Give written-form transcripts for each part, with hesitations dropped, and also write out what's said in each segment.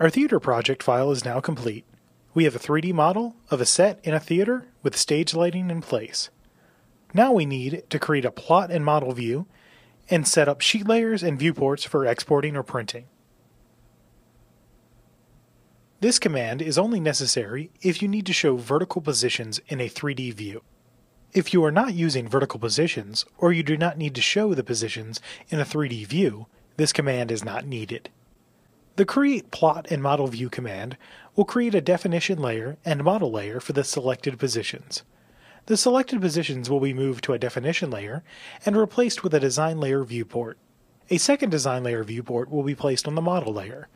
Our theater project file is now complete. We have a 3D model of a set in a theater with stage lighting in place. Now we need to create a plot and model view and set up sheet layers and viewports for exporting or printing. This command is only necessary if you need to show vertical positions in a 3D view. If you are not using vertical positions, or you do not need to show the positions in a 3D view, this command is not needed. The Create Plot and Model View command will create a definition layer and model layer for the selected positions. The selected positions will be moved to a definition layer and replaced with a design layer viewport. A second design layer viewport will be placed on the model layer.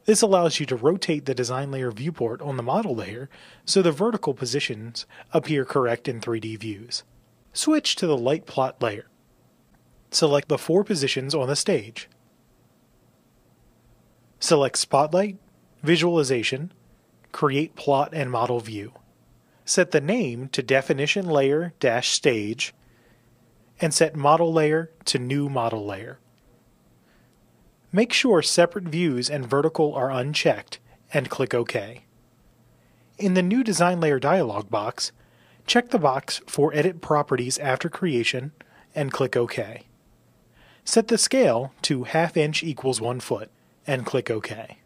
This allows you to rotate the design layer viewport on the model layer so the vertical positions appear correct in 3D views. Switch to the light plot layer. Select the 4 positions on the stage. Select Spotlight, Visualization, Create Plot and Model View. Set the name to Definition Layer-Stage and set Model Layer to New Model Layer. Make sure Separate Views and Vertical are unchecked and click OK. In the New Design Layer dialog box, check the box for Edit Properties after creation and click OK. Set the scale to 1/2 inch = 1 foot and click OK.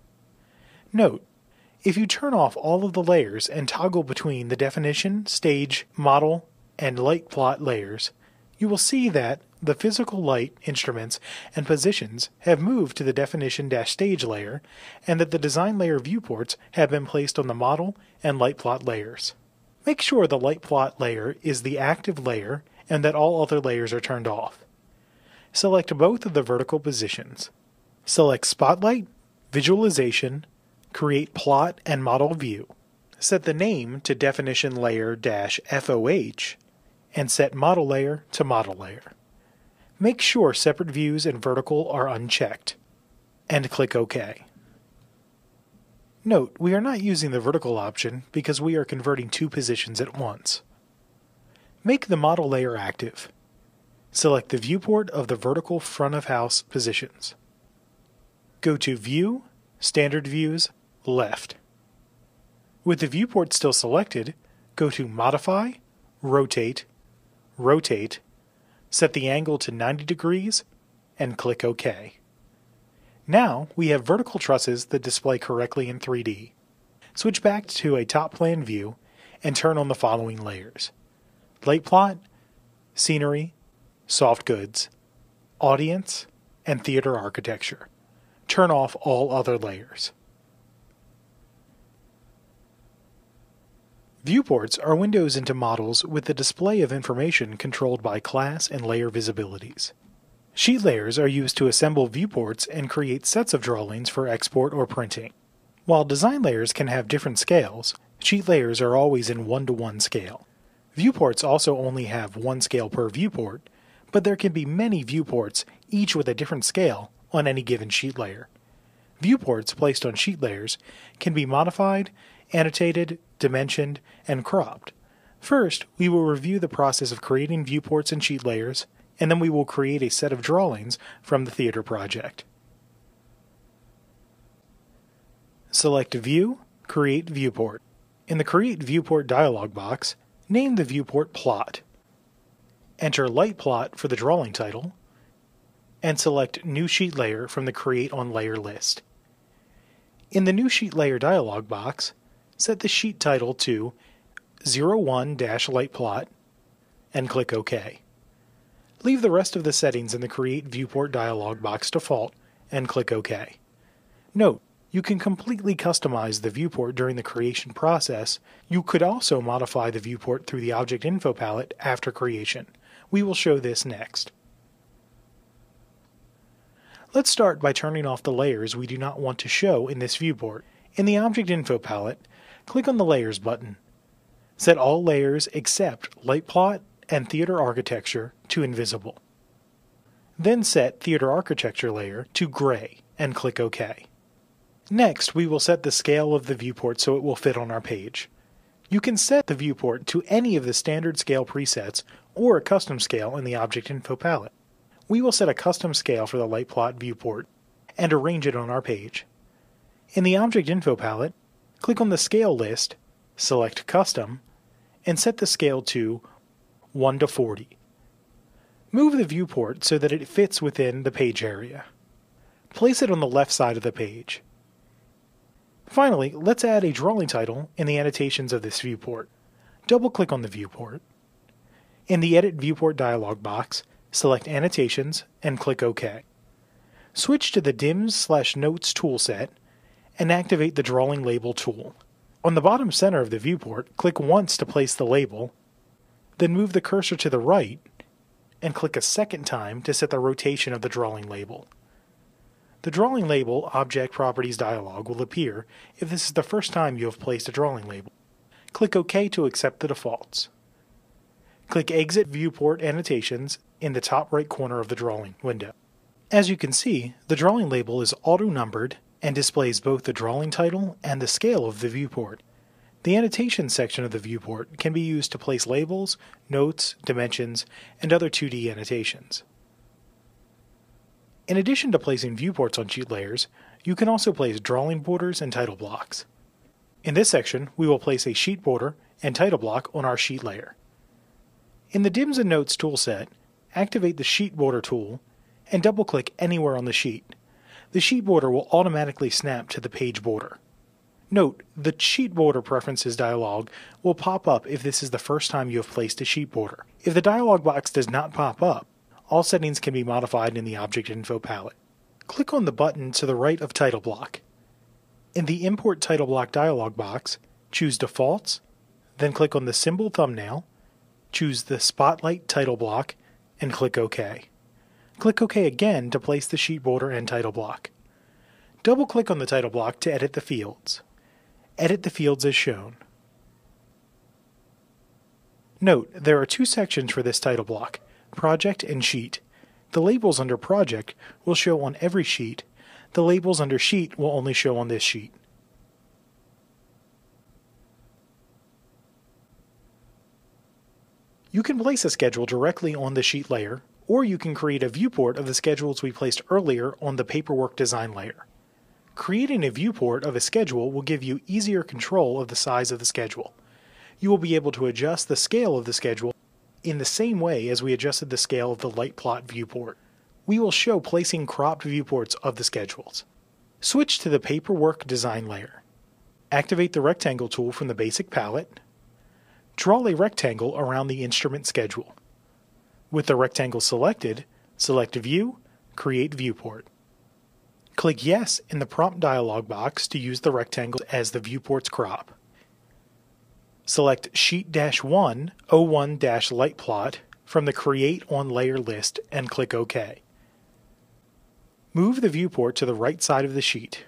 Note, if you turn off all of the layers and toggle between the definition, stage, model, and light plot layers, you will see that the physical light instruments and positions have moved to the definition-stage layer and that the design layer viewports have been placed on the model and light plot layers. Make sure the light plot layer is the active layer and that all other layers are turned off. Select both of the vertical positions. Select Spotlight, Visualization, Create Plot and Model View. Set the name to Definition Layer-FOH and set Model Layer to Model Layer. Make sure Separate Views and Vertical are unchecked, and click OK. Note, we are not using the vertical option because we are converting 2 positions at once. Make the model layer active. Select the viewport of the vertical front of house positions. Go to View, Standard Views, Left. With the viewport still selected, go to Modify, Rotate, Rotate, set the angle to 90 degrees, and click OK. Now we have vertical trusses that display correctly in 3D. Switch back to a top plan view and turn on the following layers: Light Plot, Scenery, Soft Goods, Audience, and Theater Architecture. Turn off all other layers. Viewports are windows into models with the display of information controlled by class and layer visibilities. Sheet layers are used to assemble viewports and create sets of drawings for export or printing. While design layers can have different scales, sheet layers are always in 1:1 scale. Viewports also only have 1 scale per viewport, but there can be many viewports, each with a different scale, on any given sheet layer. Viewports placed on sheet layers can be modified, annotated, dimensioned, and cropped. First, we will review the process of creating viewports and sheet layers, and then we will create a set of drawings from the theater project. Select View, Create Viewport. In the Create Viewport dialog box, name the viewport Plot. Enter Light Plot for the drawing title, and select New Sheet Layer from the Create on Layer list. In the New Sheet Layer dialog box, set the sheet title to 01-Light Plot and click OK. Leave the rest of the settings in the Create Viewport dialog box default and click OK. Note, you can completely customize the viewport during the creation process. You could also modify the viewport through the Object Info palette after creation. We will show this next. Let's start by turning off the layers we do not want to show in this viewport. In the Object Info palette, click on the Layers button. Set all layers except Light Plot and Theater Architecture to Invisible. Then set Theater Architecture layer to Gray and click OK. Next, we will set the scale of the viewport so it will fit on our page. You can set the viewport to any of the standard scale presets or a custom scale in the Object Info palette. We will set a custom scale for the Light Plot viewport and arrange it on our page. In the Object Info palette, click on the Scale list, select Custom, and set the scale to 1:40. Move the viewport so that it fits within the page area. Place it on the left side of the page. Finally, let's add a drawing title in the annotations of this viewport. Double-click on the viewport. In the Edit Viewport dialog box, select Annotations and click OK. Switch to the DIMS/Notes toolset and activate the Drawing Label tool. On the bottom center of the viewport, click once to place the label, then move the cursor to the right and click a second time to set the rotation of the drawing label. The Drawing Label Object Properties dialog will appear if this is the first time you have placed a drawing label. Click OK to accept the defaults. Click Exit Viewport Annotations in the top right corner of the drawing window. As you can see, the drawing label is auto-numbered and displays both the drawing title and the scale of the viewport. The Annotations section of the viewport can be used to place labels, notes, dimensions, and other 2D annotations. In addition to placing viewports on sheet layers, you can also place drawing borders and title blocks. In this section, we will place a sheet border and title block on our sheet layer. In the DIMS and Notes toolset, activate the Sheet Border tool and double-click anywhere on the sheet. The sheet border will automatically snap to the page border. Note, the Sheet Border Preferences dialog will pop up if this is the first time you have placed a sheet border. If the dialog box does not pop up, all settings can be modified in the Object Info palette. Click on the button to the right of Title Block. In the Import Title Block dialog box, choose Defaults, then click on the symbol thumbnail, choose the Spotlight Title Block, and click OK. Click OK again to place the sheet border and title block. Double-click on the title block to edit the fields. Edit the fields as shown. Note, there are two sections for this title block, Project and Sheet. The labels under Project will show on every sheet. The labels under Sheet will only show on this sheet. You can place a schedule directly on the sheet layer, or you can create a viewport of the schedules we placed earlier on the paperwork design layer. Creating a viewport of a schedule will give you easier control of the size of the schedule. You will be able to adjust the scale of the schedule in the same way as we adjusted the scale of the light plot viewport. We will show placing cropped viewports of the schedules. Switch to the paperwork design layer. Activate the rectangle tool from the basic palette. Draw a rectangle around the instrument schedule. With the rectangle selected, select View, Create Viewport. Click Yes in the prompt dialog box to use the rectangle as the viewport's crop. Select Sheet-1 01-Light Plot from the Create on Layer list and click OK. Move the viewport to the right side of the sheet.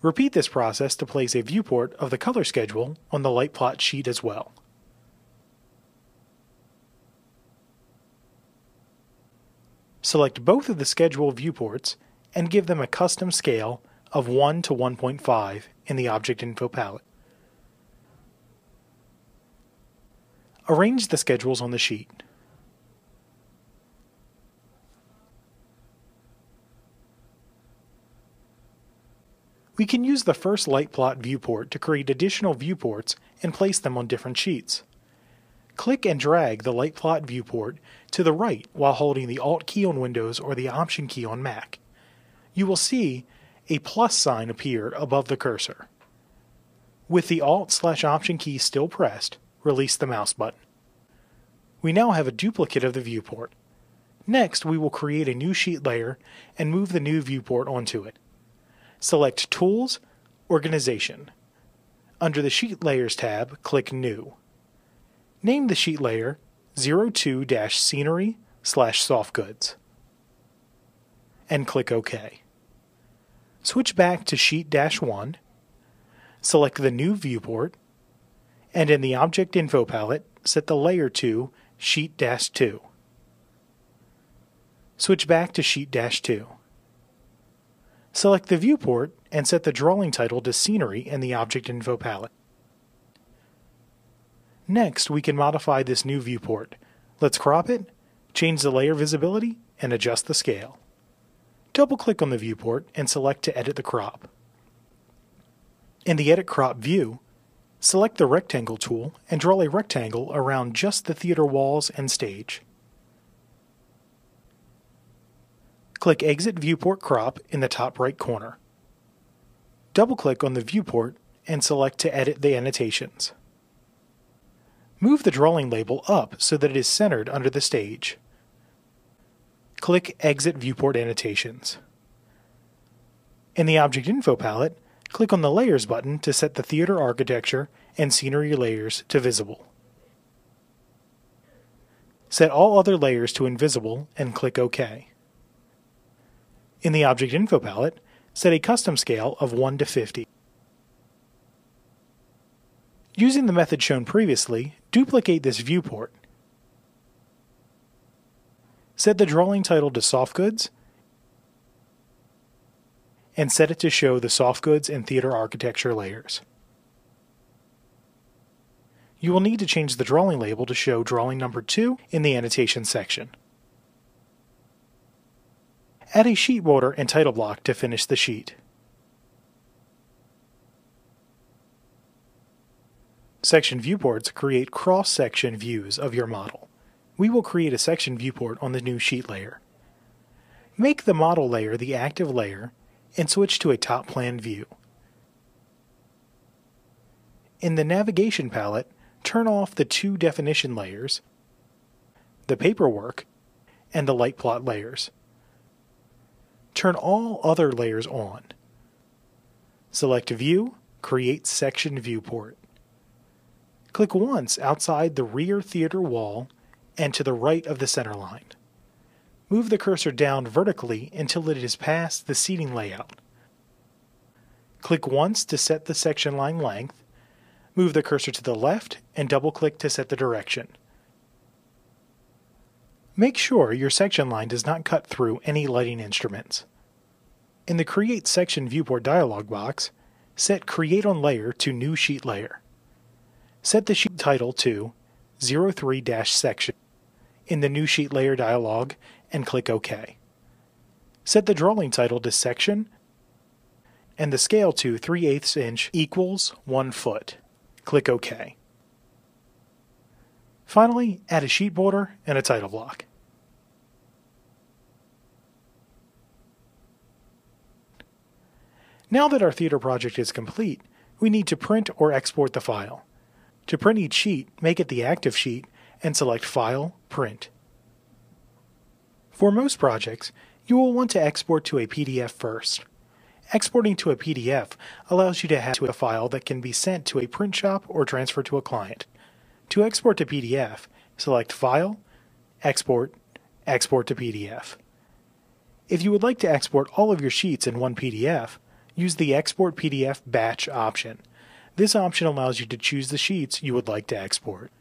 Repeat this process to place a viewport of the color schedule on the light plot sheet as well. Select both of the schedule viewports and give them a custom scale of 1 to 1.5 in the Object Info palette. Arrange the schedules on the sheet. We can use the first light plot viewport to create additional viewports and place them on different sheets. Click and drag the light plot viewport to the right while holding the Alt key on Windows or the Option key on Mac. You will see a plus sign appear above the cursor. With the Alt/Option key still pressed, release the mouse button. We now have a duplicate of the viewport. Next, we will create a new sheet layer and move the new viewport onto it. Select Tools, Organization. Under the Sheet Layers tab, click New. Name the sheet layer 02-Scenery/Softgoods and click OK. Switch back to Sheet-1, select the new viewport, and in the Object Info palette, set the layer to Sheet-2. Switch back to Sheet-2. Select the viewport and set the drawing title to Scenery in the Object Info palette. Next, we can modify this new viewport. Let's crop it, change the layer visibility, and adjust the scale. Double-click on the viewport and select to edit the crop. In the Edit Crop view, select the Rectangle tool and draw a rectangle around just the theater walls and stage. Click Exit Viewport Crop in the top right corner. Double-click on the viewport and select to edit the annotations. Move the drawing label up so that it is centered under the stage. Click Exit Viewport Annotations. In the Object Info palette, click on the Layers button to set the theater architecture and scenery layers to visible. Set all other layers to invisible and click OK. In the Object Info palette, set a custom scale of 1 to 50. Using the method shown previously, duplicate this viewport. Set the drawing title to Soft Goods and set it to show the soft goods and theater architecture layers. You will need to change the drawing label to show drawing number 2 in the annotation section. Add a sheet border and title block to finish the sheet. Section viewports create cross-section views of your model. We will create a section viewport on the new sheet layer. Make the model layer the active layer and switch to a top plan view. In the navigation palette, turn off the 2 definition layers, the paperwork, and the light plot layers. Turn all other layers on. Select View, Create Section Viewport. Click once outside the rear theater wall and to the right of the center line. Move the cursor down vertically until it is past the seating layout. Click once to set the section line length. Move the cursor to the left and double-click to set the direction. Make sure your section line does not cut through any lighting instruments. In the Create Section Viewport dialog box, set Create on Layer to New Sheet Layer. Set the sheet title to 03-Section in the New Sheet Layer dialog and click OK. Set the drawing title to Section and the scale to 3/8 inch equals 1 foot. Click OK. Finally, add a sheet border and a title block. Now that our theater project is complete, we need to print or export the file. To print each sheet, make it the active sheet and select File, Print. For most projects, you will want to export to a PDF first. Exporting to a PDF allows you to have a file that can be sent to a print shop or transferred to a client. To export to PDF, select File, Export, Export to PDF. If you would like to export all of your sheets in one PDF, use the Export PDF Batch option. This option allows you to choose the sheets you would like to export.